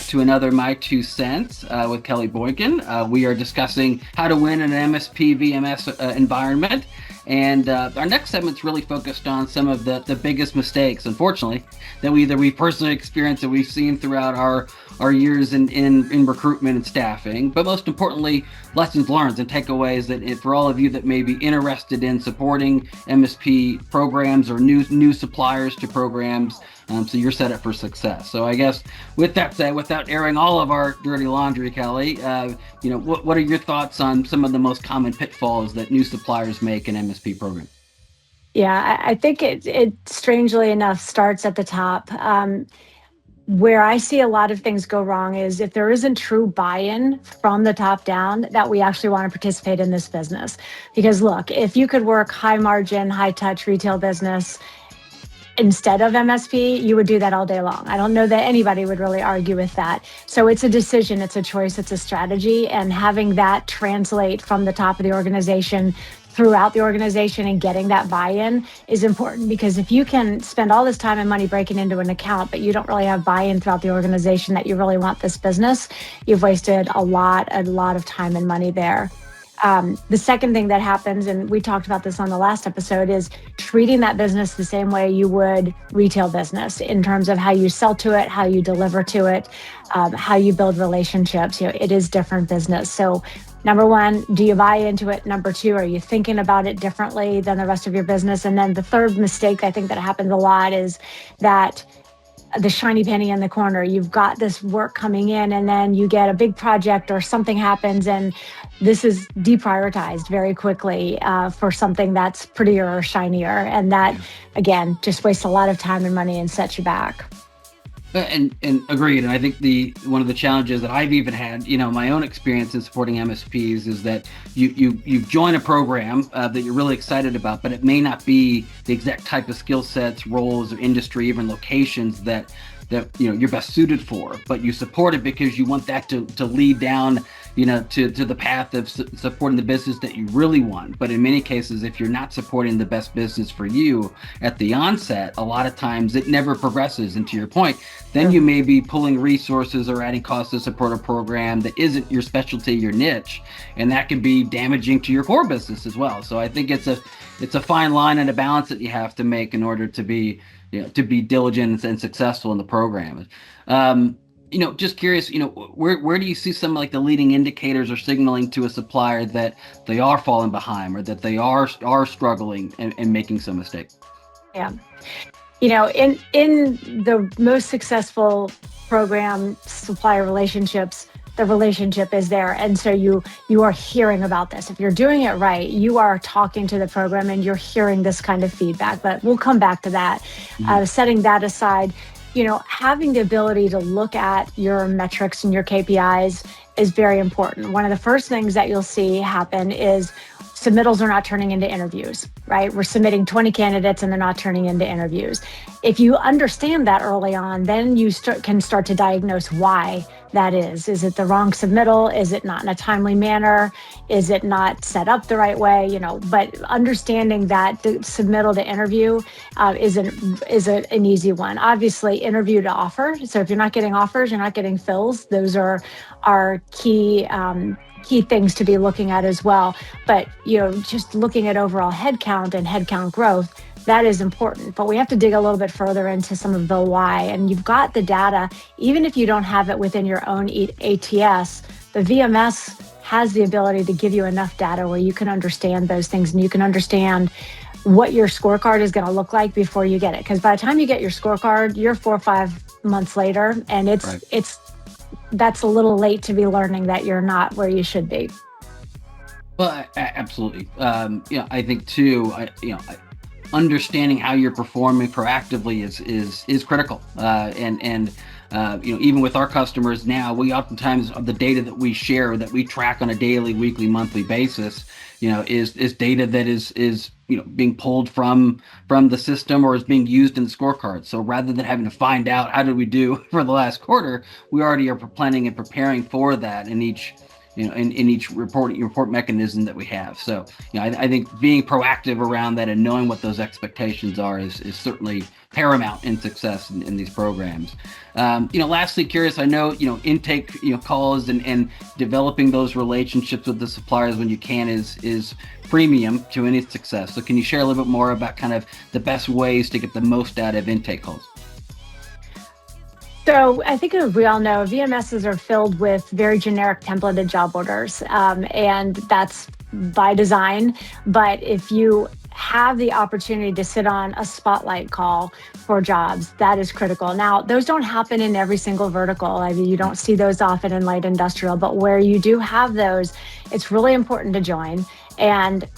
to another My Two Cents with Kelly Boykin. We are discussing how to win in an MSP VMS environment. And our next segment's really focused on some of the biggest mistakes, unfortunately, that we personally experienced, that we've seen throughout our years in recruitment and staffing. But most importantly, lessons learned and takeaways that for all of you that may be interested in supporting MSP programs or new suppliers to programs, so you're set up for success. So I guess with that said, without airing all of our dirty laundry, Kelly, what are your thoughts on some of the most common pitfalls that new suppliers make in MSP programs? Yeah, I think it strangely enough starts at the top. Where I see a lot of things go wrong is if there isn't true buy-in from the top down that we actually want to participate in this business. Because look, if you could work high margin, high touch retail business instead of MSP, you would do that all day long. I don't know that anybody would really argue with that. So it's a decision, it's a choice, it's a strategy, and having that translate from the top of the organization throughout the organization and getting that buy-in is important, because if you can spend all this time and money breaking into an account, but you don't really have buy-in throughout the organization that you really want this business, you've wasted a lot of time and money there. The second thing that happens, and we talked about this on the last episode, is treating that business the same way you would retail business in terms of how you sell to it, how you deliver to it, how you build relationships. It is different business. So number one, do you buy into it? Number two, are you thinking about it differently than the rest of your business? And then the third mistake I think that happens a lot is that the shiny penny in the corner. You've got this work coming in and then you get a big project or something happens and this is deprioritized very quickly for something that's prettier or shinier. And that, again, just wastes a lot of time and money and sets you back. And agreed. And I think one of the challenges that I've even had, my own experience in supporting MSPs is that you join a program that you're really excited about, but it may not be the exact type of skill sets, roles, or industry, even locations that you're best suited for. But you support it because you want that to lead down to the path of supporting the business that you really want. But in many cases, if you're not supporting the best business for you at the onset, a lot of times it never progresses. And to your point, then you may be pulling resources or adding costs to support a program that isn't your specialty, your niche, and that can be damaging to your core business as well. So I think it's a fine line and a balance that you have to make in order to be diligent and successful in the program. Just curious, where do you see some like the leading indicators or signaling to a supplier that they are falling behind or that they are struggling and making some mistakes? Yeah. In the most successful program supplier relationships, the relationship is there. And so you are hearing about this. If you're doing it right, you are talking to the program and you're hearing this kind of feedback. But we'll come back to that. Setting that aside, having the ability to look at your metrics and your KPIs is very important. One of the first things that you'll see happen is submittals are not turning into interviews, right? We're submitting 20 candidates and they're not turning into interviews. If you understand that early on, then you can start to diagnose why that is. Is it the wrong submittal? Is it not in a timely manner? Is it not set up the right way? But understanding that the submittal to interview is an easy one. Obviously, interview to offer. So if you're not getting offers, you're not getting fills. Those are key things to be looking at as well. But just looking at overall headcount and headcount growth, that is important. But we have to dig a little bit further into some of the why. And you've got the data, even if you don't have it within your own ATS, the VMS has the ability to give you enough data where you can understand those things and you can understand what your scorecard is going to look like before you get it. Because by the time you get your scorecard, you're 4 or 5 months later, and that's a little late to be learning that you're not where you should be. Well, absolutely. I think too, understanding how you're performing proactively is critical. Even with our customers now, we oftentimes the data that we share, that we track on a daily, weekly, monthly basis, is data that is being pulled from the system or is being used in the scorecard. So rather than having to find out how did we do for the last quarter, we already are planning and preparing for that in each in each report mechanism that we have. So, I think being proactive around that and knowing what those expectations are is certainly paramount in success in these programs. Lastly, curious, I know, intake, calls and developing those relationships with the suppliers when you can is premium to any success. So can you share a little bit more about kind of the best ways to get the most out of intake calls? So I think we all know VMSs are filled with very generic templated job orders, and that's by design. But if you have the opportunity to sit on a spotlight call for jobs, that is critical. Now, those don't happen in every single vertical. I mean, you don't see those often in light industrial, but where you do have those, it's really important to join. And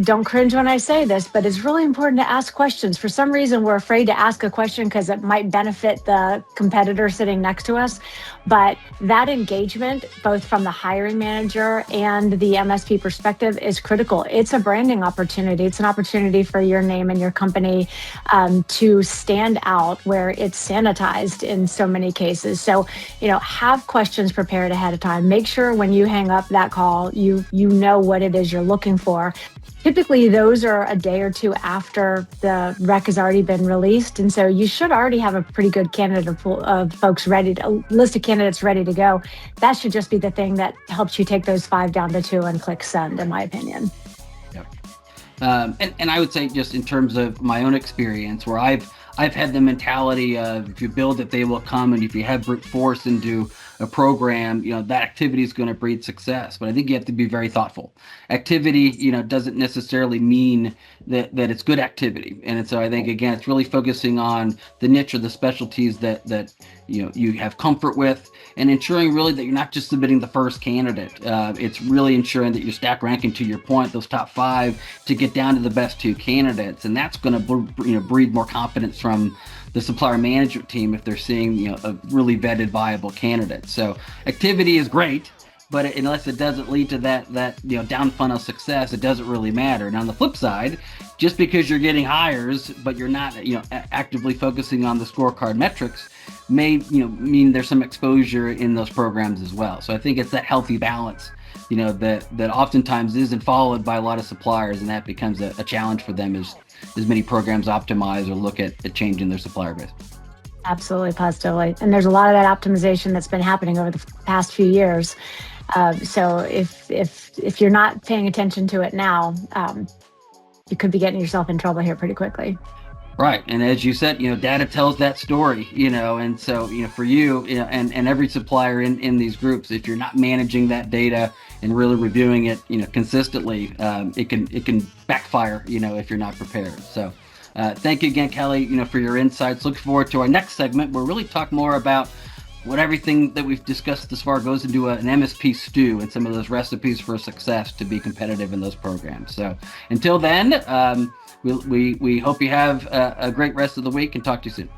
don't cringe when I say this, but it's really important to ask questions. For some reason, we're afraid to ask a question because it might benefit the competitor sitting next to us. But that engagement, both from the hiring manager and the MSP perspective, is critical. It's a branding opportunity. It's an opportunity for your name and your company to stand out where it's sanitized in so many cases. So, have questions prepared ahead of time. Make sure when you hang up that call, you know what it is you're looking for. Typically, those are a day or two after the rec has already been released. And so you should already have a pretty good candidate pool of folks a list of candidates ready to go. That should just be the thing that helps you take those 5 down to 2 and click send, in my opinion. Yep. And I would say, just in terms of my own experience, where I've had the mentality of, if you build it, they will come. And if you have brute force into a program, that activity is going to breed success. But I think you have to be very thoughtful. Activity, doesn't necessarily mean that it's good activity. And so I think, again, it's really focusing on the niche or the specialties that you have comfort with, and ensuring really that you're not just submitting the first candidate. It's really ensuring that you're stack ranking, to your point, those top 5 to get down to the best 2 candidates. And that's going to breed more confidence from the supplier management team if they're seeing a really vetted, viable candidate. So activity is great, but unless it doesn't lead to that down funnel success, it doesn't really matter. And on the flip side, just because you're getting hires, but you're not actively focusing on the scorecard metrics, may mean there's some exposure in those programs as well. So I think it's that healthy balance that oftentimes isn't followed by a lot of suppliers, and that becomes a challenge for them as many programs optimize or look at changing their supplier base. Absolutely, positively. And there's a lot of that optimization that's been happening over the past few years. So if you're not paying attention to it now, you could be getting yourself in trouble here pretty quickly. Right. And as you said, data tells that story, and so, for you, and every supplier in these groups, if you're not managing that data and really reviewing it, consistently, it can backfire, if you're not prepared. So thank you again, Kelly, for your insights. Look forward to our next segment. We'll really talk more about what everything that we've discussed thus far goes into an MSP stew and some of those recipes for success to be competitive in those programs. So until then, we hope you have a great rest of the week, and talk to you soon.